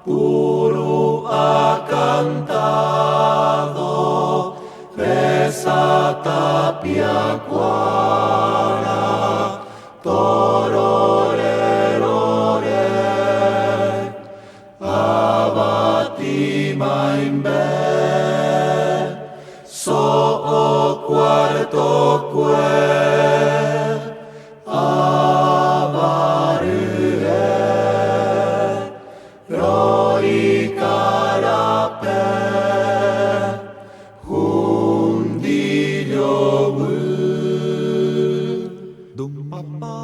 puro ha cantado, esa tapia cuara, tororerore, abati maimbe, so o quarto que, Roi carape, hundillo bu. Dum pa pa,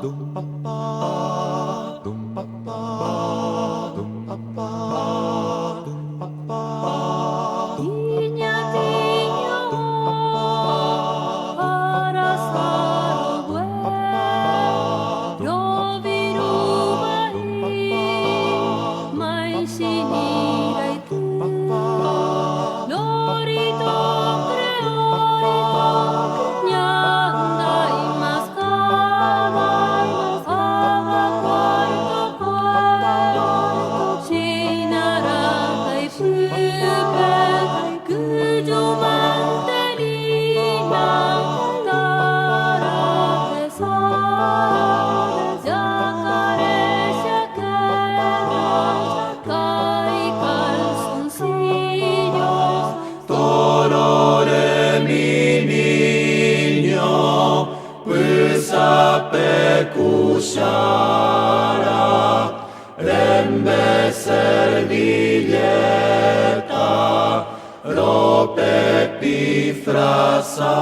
dum pa pa, dum pa pa, dum pa pa, dum pa pa. Tinya tinya para sarugwe, yoviru mai shinirai tu, lorito creorito, nyandai maskarai, abakuarito kuai, shinarakai pupe, kujuman terina, darate sa, yakare shakera, kai calzoncillos, Torore mi niño, pues a pecushara, rembe servilleta, rope pifrasa.